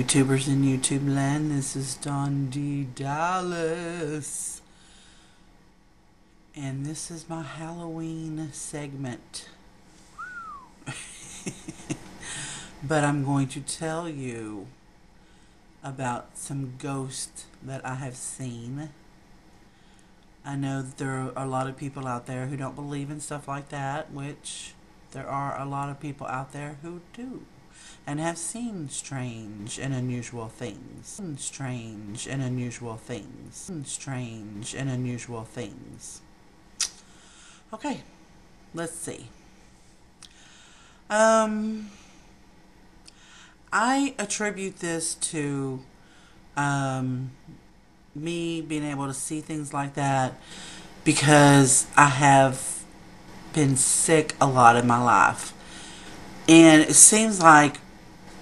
YouTubers in YouTube land, this is DawndeeDALLAS, and this is my Halloween segment. But I'm going to tell you about some ghosts that I have seen. I know that there are a lot of people out there who don't believe in stuff like that, which there are a lot of people out there who do, and have seen strange and unusual things. Strange and unusual things. Strange and unusual things. Okay, let's see. I attribute this to me being able to see things like that because I have been sick a lot in my life. And it seems like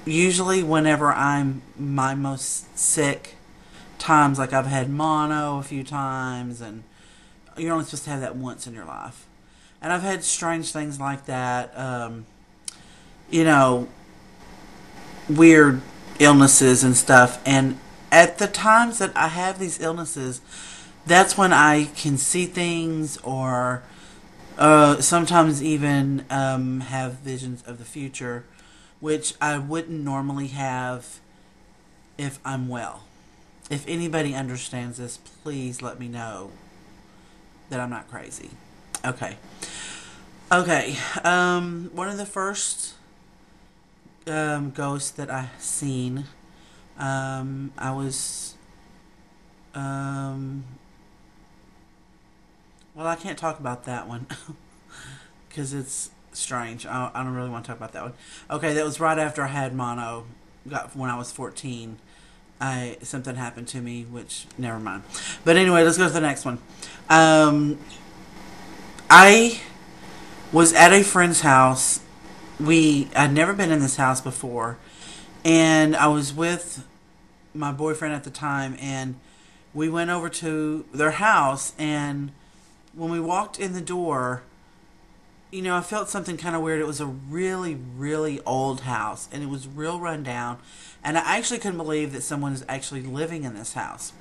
usually whenever I'm my most sick times, like I've had mono a few times, and you're only supposed to have that once in your life. And I've had strange things like that, weird illnesses and stuff. And at the times that I have these illnesses, that's when I can see things, or sometimes even have visions of the future, which I wouldn't normally have if I'm well. If anybody understands this, please let me know that I'm not crazy. Okay. One of the first ghosts that I seen, I was, well, I can't talk about that one because it's strange. I don't really want to talk about that one. Okay, that was right after I had mono. When I was 14, something happened to me, which, never mind. But anyway, let's go to the next one. I was at a friend's house. I'd never been in this house before, and I was with my boyfriend at the time, and we went over to their house, and when we walked in the door, I felt something kind of weird. It was a really, really old house, and it was real run down, and I actually couldn't believe that someone is actually living in this house.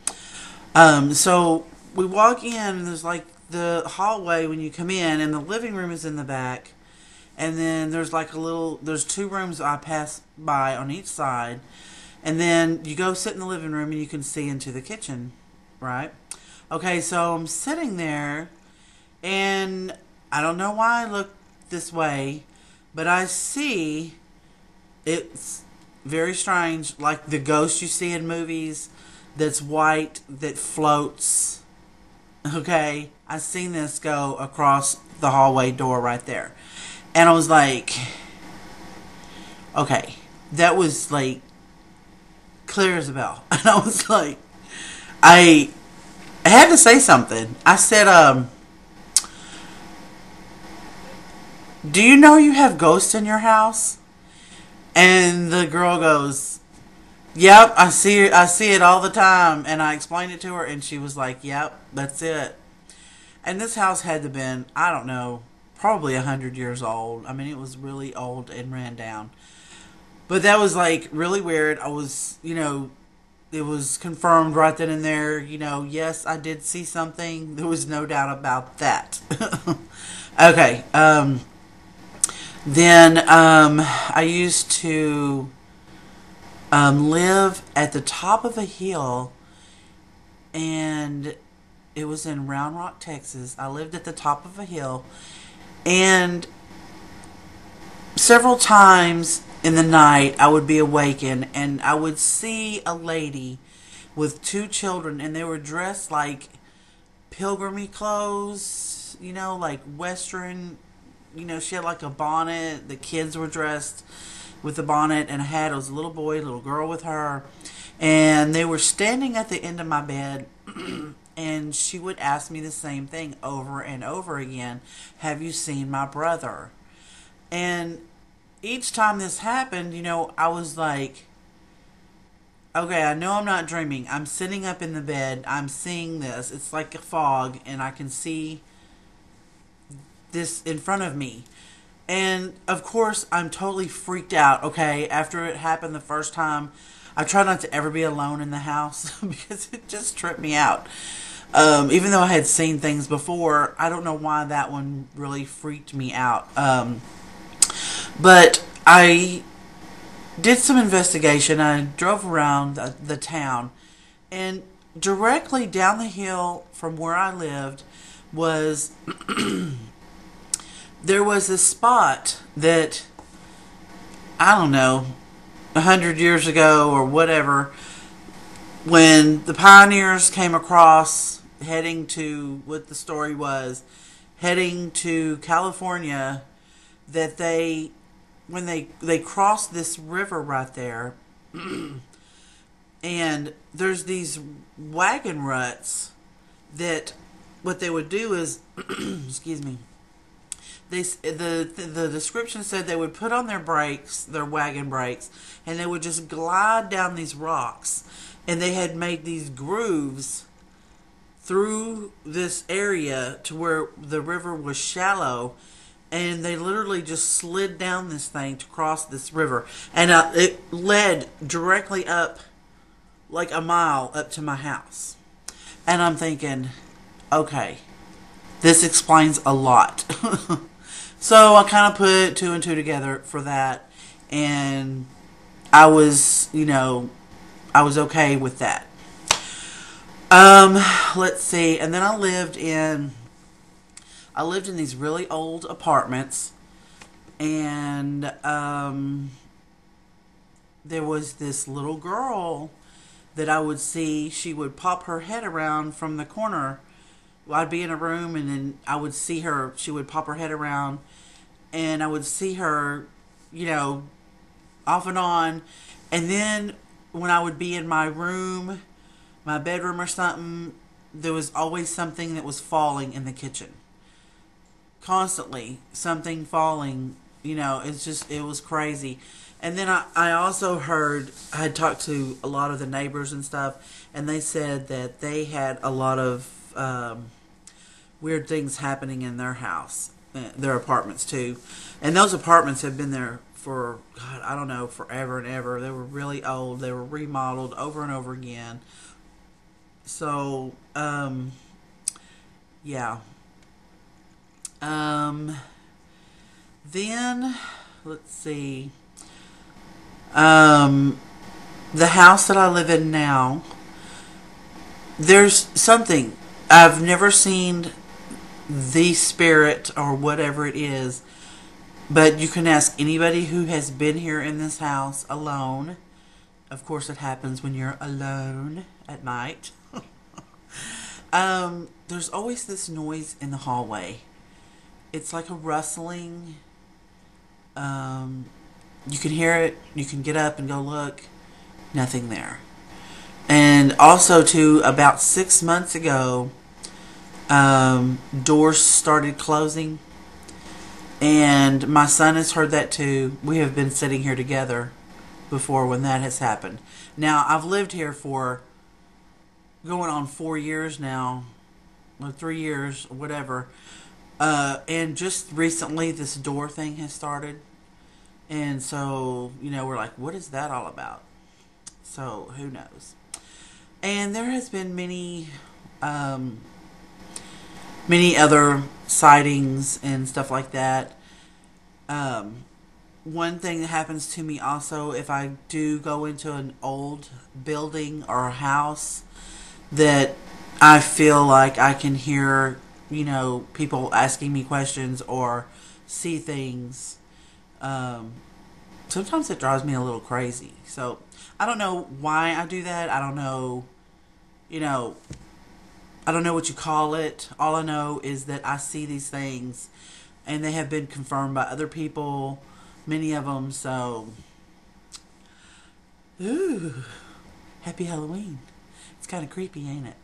So we walk in, and there's like the hallway when you come in, and the living room is in the back, and then there's like there's two rooms I pass by on each side, and then you go sit in the living room and you can see into the kitchen, right? Okay, so I'm sitting there, and I don't know why I look this way, but I see, it's very strange, like the ghost you see in movies that's white, that floats. Okay, I seen this go across the hallway door right there. And I was like, okay, that was like clear as a bell. And I was like, I had to say something. I said, do you know you have ghosts in your house? And the girl goes, yep, I see it all the time. And I explained it to her, and she was like, yep, that's it. And this house had to have been, I don't know, probably 100 years old. I mean, it was really old and ran down. But that was like really weird. I was, it was confirmed right then and there. Yes, I did see something. There was no doubt about that. Okay. Then I used to live at the top of a hill, and it was in Round Rock, Texas. I lived at the top of a hill, and several times in the night I would be awakened, and I would see a lady with two children, and they were dressed like pilgrimage clothes, like Western. She had like a bonnet. The kids were dressed with a bonnet and a hat. It was a little boy, a little girl with her. And they were standing at the end of my bed. And she would ask me the same thing over and over again. Have you seen my brother? And each time this happened, I was like, okay, I know I'm not dreaming. I'm sitting up in the bed. I'm seeing this. It's like a fog, and I can see this in front of me. And of course I'm totally freaked out. Okay, after it happened the first time, I try not to ever be alone in the house because it just tripped me out. Even though I had seen things before, I don't know why that one really freaked me out. But I did some investigation. I drove around the town, and directly down the hill from where I lived was there was a spot that, I don't know, 100 years ago or whatever, when the pioneers came across heading to, what the story was, heading to California, that when they crossed this river right there, and there's these wagon ruts that what they would do is excuse me, the description said they would put on their brakes, their wagon brakes, and they would just glide down these rocks, and they had made these grooves through this area to where the river was shallow, and they literally just slid down this thing to cross this river, and it led directly up, like a mile up to my house. And I'm thinking, okay, this explains a lot. So I kind of put two and two together for that, and I was, I was okay with that. Let's see, and then I lived in these really old apartments, and there was this little girl that I would see. She would pop her head around from the corner. I'd be in a room, and then I would see her. She would pop her head around, and I would see her, off and on. And then when I would be in my room, my bedroom or something, there was always something that was falling in the kitchen. Constantly something falling. It was crazy. And then I also heard, I had talked to a lot of the neighbors and stuff, and they said that they had a lot of weird things happening in their house, their apartments too. And those apartments have been there for, God, I don't know, forever and ever. They were really old. They were remodeled over and over again. So, yeah. Then, let's see. The house that I live in now, there's something. I've never seen the spirit or whatever it is, but you can ask anybody who has been here in this house alone. Of course, it happens when you're alone at night. There's always this noise in the hallway. It's like a rustling. You can hear it. You can get up and go look. Nothing there. And also, too, about 6 months ago, doors started closing. And my son has heard that, too. We have been sitting here together before when that has happened. Now, I've lived here for going on 4 years now, or 3 years, or whatever. And just recently, this door thing has started. And so, we're like, what is that all about? So, who knows? And there has been many other sightings and stuff like that. One thing that happens to me also, if I do go into an old building or a house, that I feel like I can hear, people asking me questions or see things. Sometimes it drives me a little crazy. So, I don't know why I do that. I don't know, I don't know what you call it. All I know is that I see these things, and they have been confirmed by other people, many of them. So, ooh, happy Halloween. It's kind of creepy, ain't it?